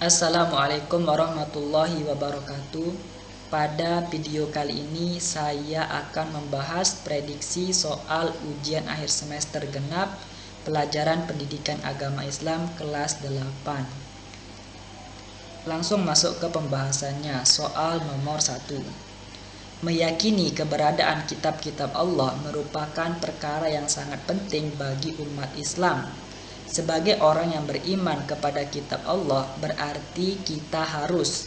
Assalamualaikum warahmatullahi wabarakatuh. Pada video kali ini saya akan membahas prediksi soal ujian akhir semester genap pelajaran pendidikan agama Islam kelas 8. Langsung masuk ke pembahasannya. Soal nomor 1. Meyakini keberadaan kitab-kitab Allah merupakan perkara yang sangat penting bagi umat Islam. Sebagai orang yang beriman kepada kitab Allah, berarti kita harus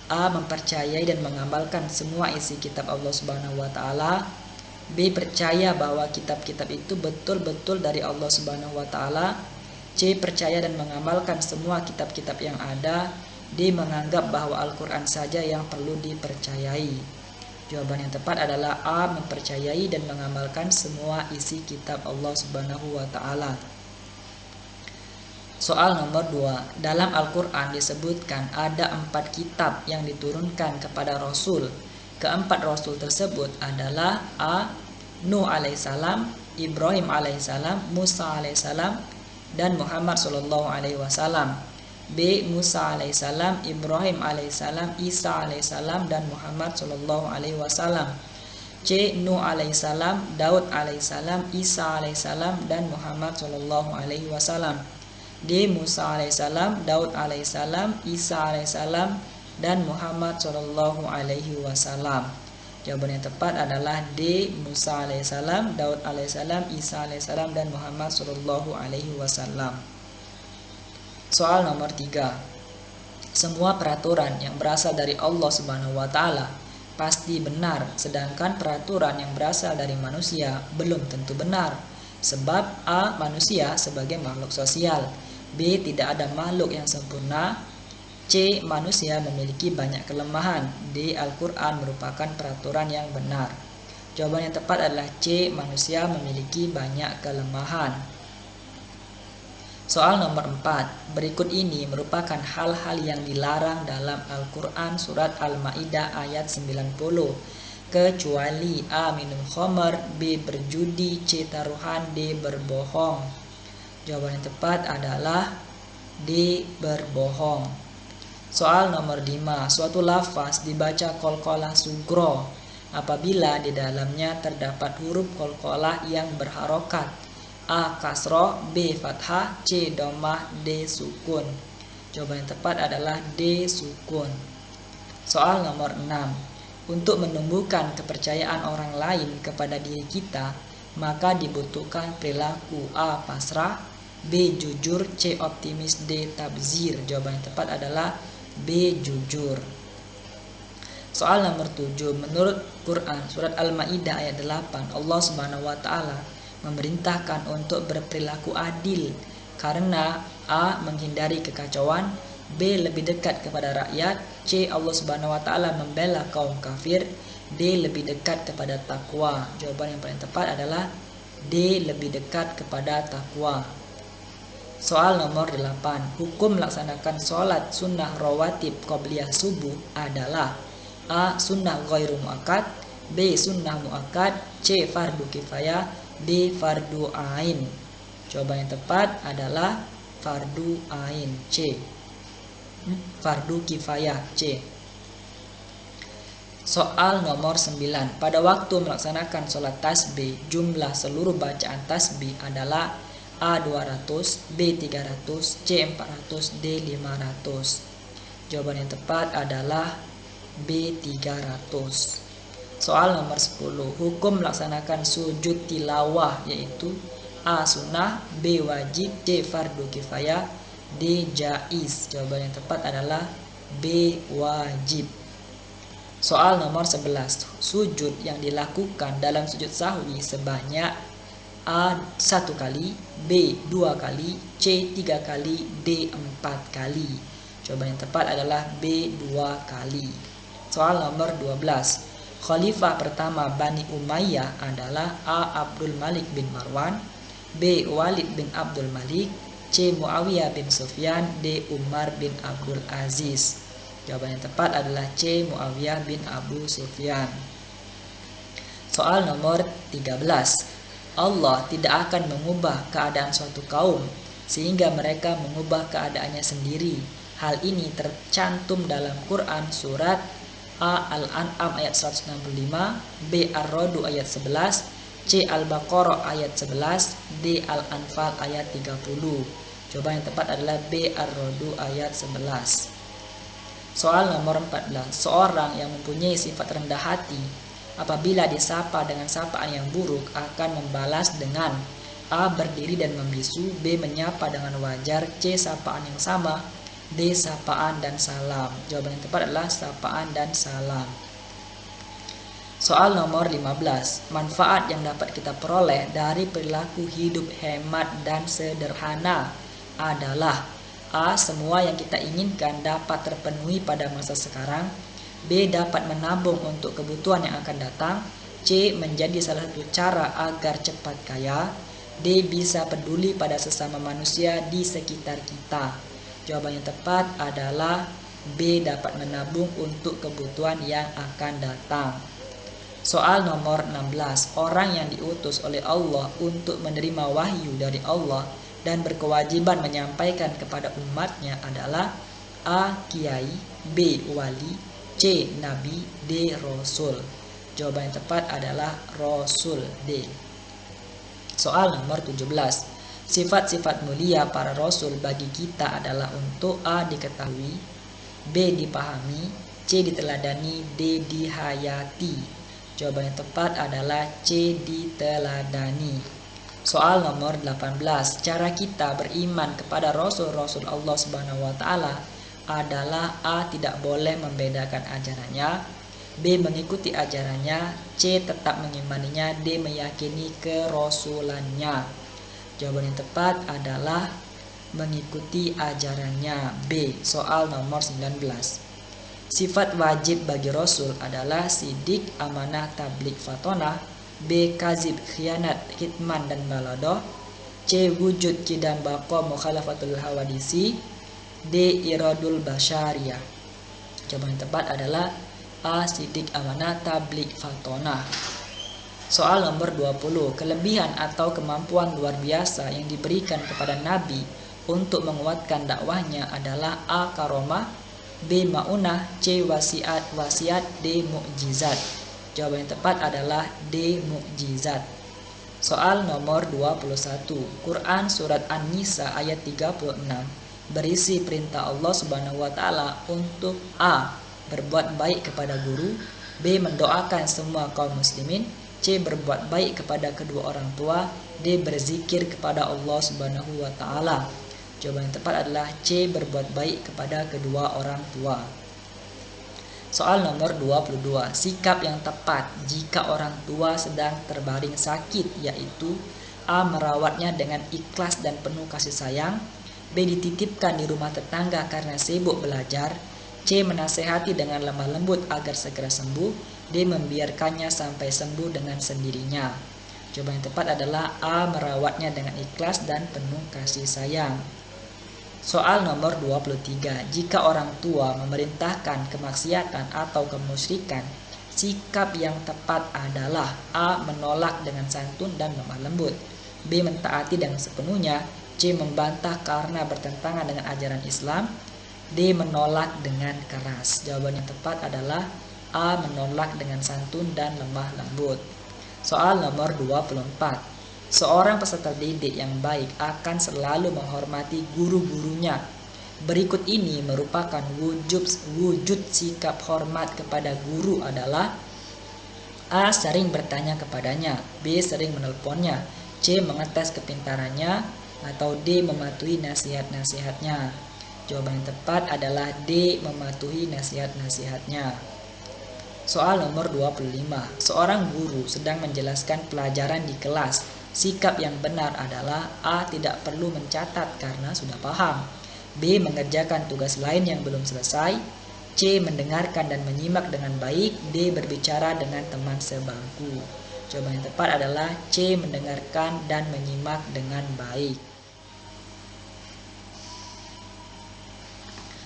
A. Mempercayai dan mengamalkan semua isi kitab Allah Subhanahu wa taala. B. Percaya bahwa kitab-kitab itu betul-betul dari Allah Subhanahu wa taala. C. Percaya dan mengamalkan semua kitab-kitab yang ada. D. Menganggap bahwa Al-Quran saja yang perlu dipercayai. Jawaban yang tepat adalah A. Mempercayai dan mengamalkan semua isi kitab Allah Subhanahu wa taala. Soal nomor 2. Dalam Al-Quran disebutkan ada 4 kitab yang diturunkan kepada Rasul. Keempat Rasul tersebut adalah A. Nuh alaihissalam, Ibrahim alaihissalam, Musa alaihissalam, dan Muhammad SAW. B. Musa alaihissalam, Ibrahim alaihissalam, Isa alaihissalam, dan Muhammad SAW. C. Nuh alaihissalam, Daud alaihissalam, Isa alaihissalam, dan Muhammad SAW. D. Musa alaihissalam, Daud alaihissalam, Isa alaihissalam, dan Muhammad SAW. Jawaban yang tepat adalah D. Musa alaihissalam, Daud alaihissalam, Isa alaihissalam, dan Muhammad SAW. Soal nomor 3. Semua peraturan yang berasal dari Allah Subhanahu wa taala pasti benar, sedangkan peraturan yang berasal dari manusia belum tentu benar. Sebab A. Manusia sebagai makhluk sosial. B. Tidak ada makhluk yang sempurna. C. Manusia memiliki banyak kelemahan. D. Al-Quran merupakan peraturan yang benar. Jawaban yang tepat adalah C. Manusia memiliki banyak kelemahan. Soal nomor 4. Berikut ini merupakan hal-hal yang dilarang dalam Al-Quran surat Al-Ma'idah ayat 90. Kecuali A. Minum khamar, B. Berjudi, C. Taruhan, D. Berbohong. Jawaban yang tepat adalah D. Berbohong. Soal nomor 5. Suatu lafaz dibaca qalqalah sugro apabila di dalamnya terdapat huruf qalqalah yang berharokat. A. Kasroh, B. Fathah, C. Dhammah, D. Sukun. Jawaban yang tepat adalah D. Sukun. Soal nomor 6. Untuk menumbuhkan kepercayaan orang lain kepada diri kita, maka dibutuhkan perilaku A. Pasrah, B. Jujur, C. Optimis, D. Tabzir. Jawaban yang tepat adalah B. Jujur. Soal nomor 7. Menurut Quran surat Al-Ma'idah ayat 8, Allah Subhanahu wa taala memerintahkan untuk berperilaku adil karena A. menghindari kekacauan, B. lebih dekat kepada rakyat, C. Allah Subhanahu wa taala membela kaum kafir, D. lebih dekat kepada takwa. Jawaban yang paling tepat adalah D. lebih dekat kepada takwa. Soal nomor 8. Hukum melaksanakan sholat sunnah rawatib qobliyah subuh adalah A. Sunnah ghairu muakkad, B. Sunnah muakkad, C. Fardu kifayah, D. Fardu ain. Jawaban yang tepat adalah fardu ain, C. Fardu kifayah, C. Soal nomor 9. Pada waktu melaksanakan sholat tasbih, jumlah seluruh bacaan tasbih adalah A. 200, B. 300, C. 400, D. 500. Jawaban yang tepat adalah B. 300. Soal nomor 10. Hukum melaksanakan sujud tilawah yaitu A. Sunnah, B. Wajib, C. Fardu kifayah, D. Jaiz. Jawaban yang tepat adalah B. Wajib. Soal nomor 11. Sujud yang dilakukan dalam sujud sahwi sebanyak A. 1 kali, B. 2 kali, C. 3 kali, D. 4 kali. Jawaban yang tepat adalah B. 2 kali. Soal nomor 12. Khalifah pertama Bani Umayyah adalah A. Abdul Malik bin Marwan, B. Walid bin Abdul Malik, C. Muawiyah bin Sufyan, D. Umar bin Abdul Aziz. Jawaban yang tepat adalah C. Muawiyah bin Abu Sufyan. Soal nomor 13. Allah tidak akan mengubah keadaan suatu kaum sehingga mereka mengubah keadaannya sendiri, Hal ini tercantum dalam Quran surat A. Al-An'am ayat 165, B. Ar-Ra'd ayat 11, C. Al-Baqarah ayat 11, D. Al-Anfal ayat 30. Jawaban yang tepat adalah B. Ar-Ra'd ayat 11. Soal nomor 14. Seorang yang mempunyai sifat rendah hati apabila disapa dengan sapaan yang buruk akan membalas dengan A. Berdiri dan membisu, B. Menyapa dengan wajar, C. Sapaan yang sama, D. Sapaan dan salam. Jawaban yang tepat adalah sapaan dan salam. Soal nomor 15. Manfaat yang dapat kita peroleh dari perilaku hidup hemat dan sederhana adalah A. Semua yang kita inginkan dapat terpenuhi pada masa sekarang, B. Dapat menabung untuk kebutuhan yang akan datang, C. Menjadi salah satu cara agar cepat kaya, D. Bisa peduli pada sesama manusia di sekitar kita. Jawaban yang tepat adalah B. Dapat menabung untuk kebutuhan yang akan datang. Soal nomor 16. Orang yang diutus oleh Allah untuk menerima wahyu dari Allah dan berkewajiban menyampaikan kepada umatnya adalah A. Kiai, B. Wali, C. Nabi, D. Rasul. Jawaban yang tepat adalah Rasul, D. Soal nomor 17. Sifat-sifat mulia para Rasul bagi kita adalah untuk A. Diketahui, B. Dipahami, C. Diteladani, D. Dihayati. Jawaban yang tepat adalah C. Diteladani. Soal nomor 18. Cara kita beriman kepada Rasul-Rasul Allah Subhanahu wa Ta'ala adalah A. Tidak boleh membedakan ajarannya, B. Mengikuti ajarannya, C. Tetap mengimaninya, D. Meyakini kerasulannya. Jawaban yang tepat adalah mengikuti ajarannya, B. Soal nomor 19. Sifat wajib bagi Rasul adalah sidik, amanah, tablik, fatonah, B. Kazib, khianat, kitman, dan baladoh, C. Wujud, kidam, baqa, mukhalafatul hawadisi, D. Iradul basyariyah. Jawaban yang tepat adalah A. Sidik, amanah, tablik, fatonah. Soal nomor 20. Kelebihan atau kemampuan luar biasa yang diberikan kepada Nabi untuk menguatkan dakwahnya adalah A. Karomah, B. Maunah, C. wasiat, D. Mukjizat. Jawaban yang tepat adalah D. Mukjizat. Soal nomor 21. Quran surat An-Nisa ayat 36 berisi perintah Allah Subhanahu wa Ta'ala untuk A. Berbuat baik kepada guru, B. Mendoakan semua kaum muslimin, C. Berbuat baik kepada kedua orang tua, D. Berzikir kepada Allah Subhanahu wa Ta'ala. Jawaban yang tepat adalah C. Berbuat baik kepada kedua orang tua. Soal nomor 22. Sikap yang tepat jika orang tua sedang terbaring sakit yaitu A. Merawatnya dengan ikhlas dan penuh kasih sayang, B. Dititipkan di rumah tetangga karena sibuk belajar, C. Menasehati dengan lemah lembut agar segera sembuh, D. Membiarkannya sampai sembuh dengan sendirinya. Jawaban yang tepat adalah A. Merawatnya dengan ikhlas dan penuh kasih sayang. Soal nomor 23. Jika orang tua memerintahkan kemaksiatan atau kemusyrikan, sikap yang tepat adalah A. Menolak dengan santun dan lemah lembut, B. Mentaati dengan sepenuhnya, C. Membantah karena bertentangan dengan ajaran Islam, D. Menolak dengan keras. Jawaban yang tepat adalah A. Menolak dengan santun dan lemah lembut. Soal nomor 24. Seorang peserta didik yang baik akan selalu menghormati guru-gurunya. Berikut ini merupakan wujud sikap hormat kepada guru adalah A. Sering bertanya kepadanya, B. Sering menelponnya, C. Mengetes kepintarannya, atau D. Mematuhi nasihat-nasihatnya. Jawaban yang tepat adalah D. Mematuhi nasihat-nasihatnya. Soal nomor 25. Seorang guru sedang menjelaskan pelajaran di kelas. Sikap yang benar adalah A. Tidak perlu mencatat karena sudah paham, B. Mengerjakan tugas lain yang belum selesai, C. Mendengarkan dan menyimak dengan baik, D. Berbicara dengan teman sebangku. Jawaban yang tepat adalah C. Mendengarkan dan menyimak dengan baik.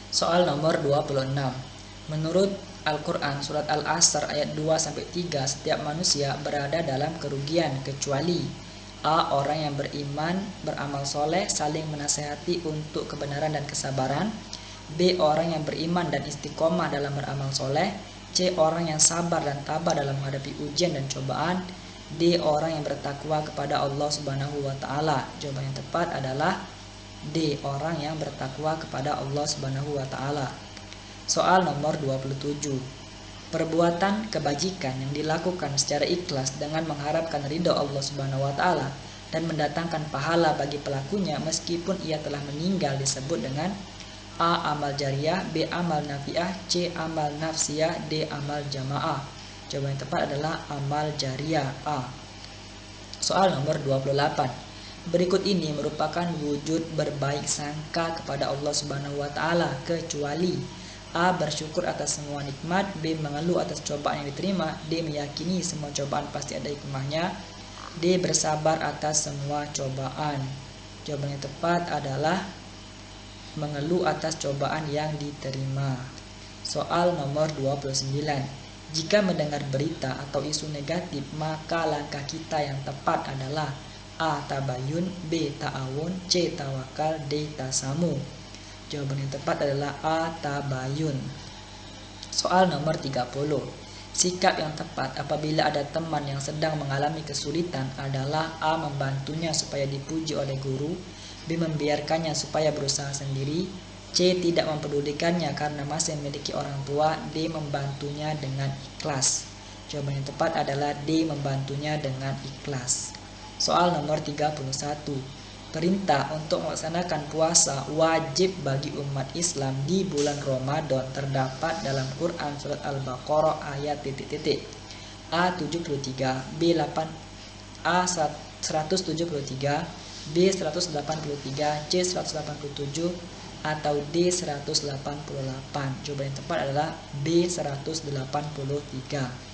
Soal nomor 26. Menurut Al-Quran surat Al-Asr ayat 2-3, setiap manusia berada dalam kerugian kecuali A. Orang yang beriman, beramal soleh, saling menasehati untuk kebenaran dan kesabaran, B. Orang yang beriman dan istiqomah dalam beramal soleh. C. Orang yang sabar dan tabah dalam menghadapi ujian dan cobaan. D. Orang yang bertakwa kepada Allah Subhanahu wa Ta'ala. Jawaban yang tepat adalah D. Orang yang bertakwa kepada Allah Subhanahu wa Ta'ala. Soal nomor 27. Perbuatan kebajikan yang dilakukan secara ikhlas dengan mengharapkan ridho Allah Subhanahu wa Ta'ala dan mendatangkan pahala bagi pelakunya meskipun ia telah meninggal disebut dengan A. Amal jariyah, B. Amal nafiah, C. Amal nafsiyah, D. Amal jamaah. Jawaban yang tepat adalah amal jariyah A. Soal nomor 28. Berikut ini merupakan wujud berbaik sangka kepada Allah Subhanahu wa Ta'ala kecuali A. Bersyukur atas semua nikmat, B. Mengeluh atas cobaan yang diterima, D. Meyakini semua cobaan pasti ada hikmahnya, D. Bersabar atas semua cobaan. Jawaban yang tepat adalah mengeluh atas cobaan yang diterima. Soal nomor 29. Jika mendengar berita atau isu negatif, maka langkah kita yang tepat adalah A. Tabayun, B. Ta'awun, C. Tawakal, D. Tasamu. Jawaban yang tepat adalah A. Tabayun. Soal nomor 30. Sikap yang tepat apabila ada teman yang sedang mengalami kesulitan adalah A. Membantunya supaya dipuji oleh guru, B. Membiarkannya supaya berusaha sendiri, C. Tidak mempedulikannya karena masih memiliki orang tua, D. Membantunya dengan ikhlas. Jawaban yang tepat adalah D. Membantunya dengan ikhlas. Soal nomor 31. Perintah untuk melaksanakan puasa wajib bagi umat Islam di bulan Ramadan terdapat dalam Quran Surat Al-Baqarah ayat A 73, B 8, A 173, B 183, C 187, atau D 188. Jawaban yang tepat adalah B 183.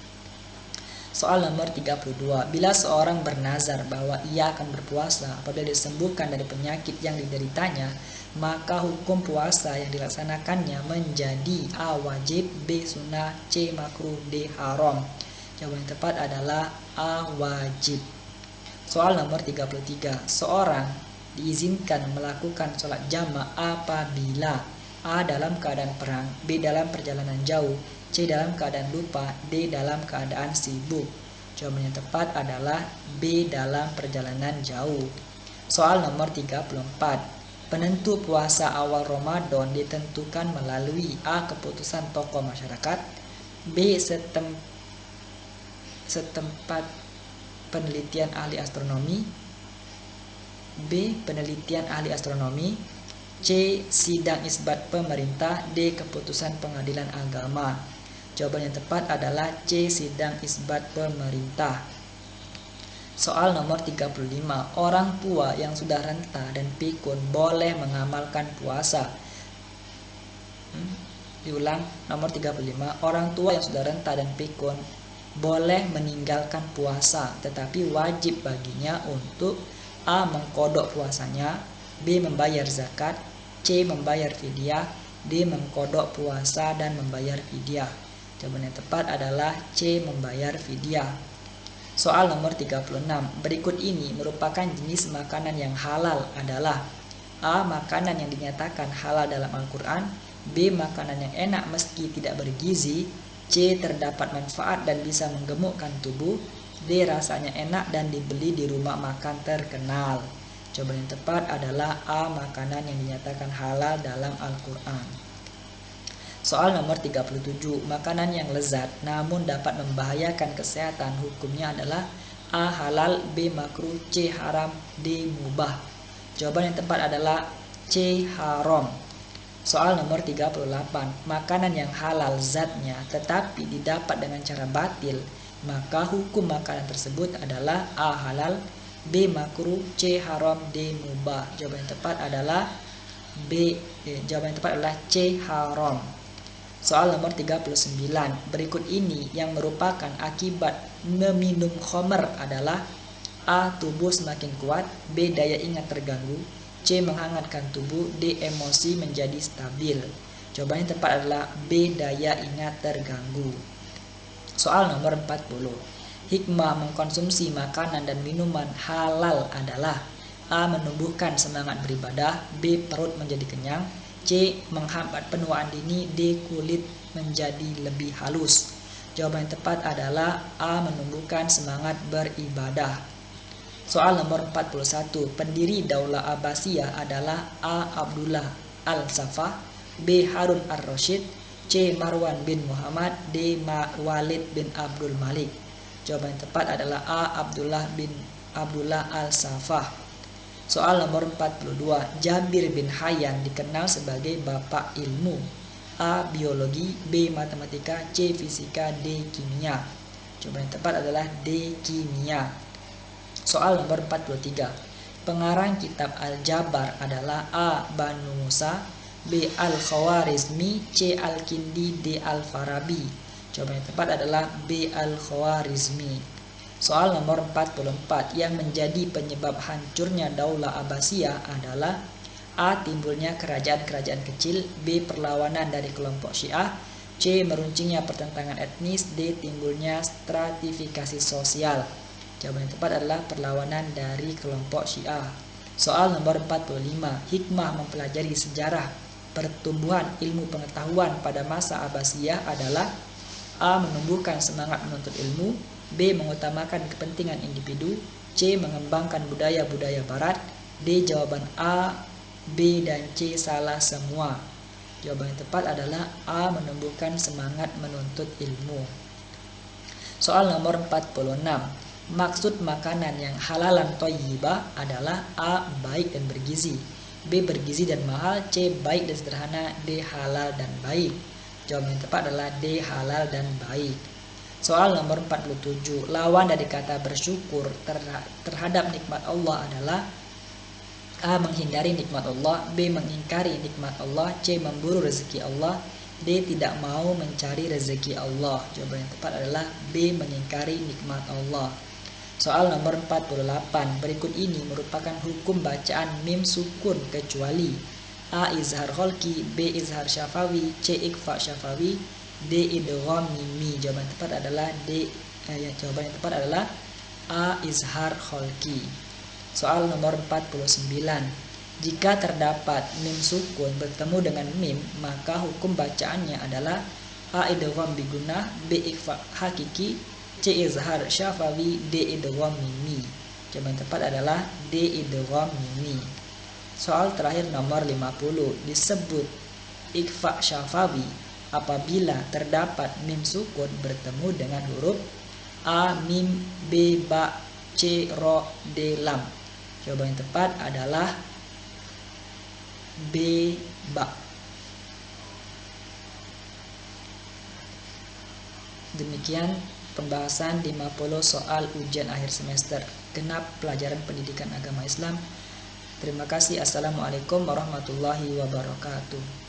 Soal nomor 32. Bila seorang bernazar bahwa ia akan berpuasa apabila disembuhkan dari penyakit yang dideritanya, maka hukum puasa yang dilaksanakannya menjadi A. Wajib, B. Sunnah, C. Makruh, D. Haram. Jawaban yang tepat adalah A. Wajib. Soal nomor 33. Seorang diizinkan melakukan sholat jamaah apabila A. Dalam keadaan perang, B. Dalam perjalanan jauh, C. Dalam keadaan lupa, D. Dalam keadaan sibuk. Jawaban yang tepat adalah B. Dalam perjalanan jauh. Soal nomor 34. Penentu puasa awal Ramadan ditentukan melalui A. Keputusan tokoh masyarakat, B. Setempat penelitian ahli astronomi, B. Penelitian ahli astronomi, C. Sidang isbat pemerintah, D. Keputusan pengadilan agama. Jawaban yang tepat adalah C. Sidang isbat pemerintah. Soal nomor 35. Orang tua yang sudah renta dan pikun boleh mengamalkan puasa. Diulang, nomor 35. Orang tua yang sudah renta dan pikun boleh meninggalkan puasa, tetapi wajib baginya untuk A. Mengkodok puasanya, B. Membayar zakat, C. Membayar fidyah, D. Mengkodok puasa dan membayar fidyah. Jawaban yang tepat adalah C. Membayar fidyah. Soal nomor 36. Berikut ini merupakan jenis makanan yang halal adalah A. Makanan yang dinyatakan halal dalam Al-Quran, B. Makanan yang enak meski tidak bergizi, C. Terdapat manfaat dan bisa menggemukkan tubuh, D. Rasanya enak dan dibeli di rumah makan terkenal. Jawaban yang tepat adalah A. Makanan yang dinyatakan halal dalam Al-Quran. Soal nomor 37. Makanan yang lezat namun dapat membahayakan kesehatan hukumnya adalah A. Halal, B. Makruh, C. Haram, D. Mubah. Jawaban yang tepat adalah C. Haram. Soal nomor 38. Makanan yang halal zatnya tetapi didapat dengan cara batil, maka hukum makanan tersebut adalah A. Halal, B. Makruh, C. Haram, D. Mubah. Jawaban yang tepat adalah jawaban yang tepat adalah C. Haram. Soal nomor 39. Berikut ini yang merupakan akibat meminum khamr adalah A. Tubuh semakin kuat, B. Daya ingat terganggu, C. Menghangatkan tubuh, D. Emosi menjadi stabil. Jawaban yang tepat adalah B. Daya ingat terganggu. Soal nomor 40. Hikmah mengkonsumsi makanan dan minuman halal adalah A. Menumbuhkan semangat beribadah, B. Perut menjadi kenyang, C. Menghambat penuaan dini. D. Kulit menjadi lebih halus. Jawaban yang tepat adalah A. Menumbuhkan semangat beribadah. Soal nomor 41. Pendiri Daulah Abbasiyah adalah A. Abdullah Al-Saffah, B. Harun Ar-Rasyid, C. Marwan bin Muhammad, D. Walid bin Abdul Malik. Jawaban yang tepat adalah A. Abdullah Al-Saffah. Soal nomor 42. Jabir bin Hayyan dikenal sebagai bapak ilmu. A. Biologi, B. Matematika, C. Fisika, D. Kimia. Jawaban yang tepat adalah D. Kimia. Soal nomor 43. Pengarang kitab Al-Jabar adalah A. Banu Musa, B. Al-Khawarizmi, C. Al-Kindi, D. Al-Farabi. Jawaban yang tepat adalah B. Al-Khawarizmi. Soal nomor 44. Yang menjadi penyebab hancurnya Daulah Abbasiyah adalah A. Timbulnya kerajaan-kerajaan kecil, B. Perlawanan dari kelompok Syiah, C. Meruncingnya pertentangan etnis, D. Timbulnya stratifikasi sosial. Jawaban yang tepat adalah perlawanan dari kelompok Syiah. Soal nomor 45. Hikmah mempelajari sejarah pertumbuhan ilmu pengetahuan pada masa Abbasiyah adalah A. Menumbuhkan semangat menuntut ilmu, B. Mengutamakan kepentingan individu, C. Mengembangkan budaya-budaya barat, D. Jawaban A, B, dan C salah semua. Jawaban yang tepat adalah A. Menumbuhkan semangat menuntut ilmu. Soal nomor 46. Maksud makanan yang halalan thayyibah adalah A. Baik dan bergizi, B. Bergizi dan mahal, C. Baik dan sederhana, D. Halal dan baik. Jawaban yang tepat adalah D. Halal dan baik. Soal nomor 47. Lawan dari kata bersyukur terhadap nikmat Allah adalah A. Menghindari nikmat Allah, B. Mengingkari nikmat Allah, C. Memburu rezeki Allah, D. Tidak mau mencari rezeki Allah. Jawaban yang tepat adalah B. Mengingkari nikmat Allah. Soal nomor 48. Berikut ini merupakan hukum bacaan mim sukun kecuali A. Izhar kholqi, B. Izhar syafawi, C. Ikhfa syafawi, D. Idgham mimi. Jawaban yang tepat adalah jawaban yang tepat adalah A. Izhar kholqi. Soal nomor 49. Jika terdapat mim sukun bertemu dengan mim, maka hukum bacaannya adalah A. Idgham bigunah, B. Ikhfa hakiki, C. Izhar syafawi, D. Idgham mimi. Jawaban yang tepat adalah D. Idgham mimi. Soal terakhir nomor 50. Disebut ikhfa syafawi apabila terdapat mim sukun bertemu dengan huruf A, mim, B, ba, C, ro, D, lam. Jawaban yang tepat adalah B, ba. Demikian pembahasan 50 soal ujian akhir semester genap pelajaran pendidikan agama Islam. Terima kasih. Assalamualaikum warahmatullahi wabarakatuh.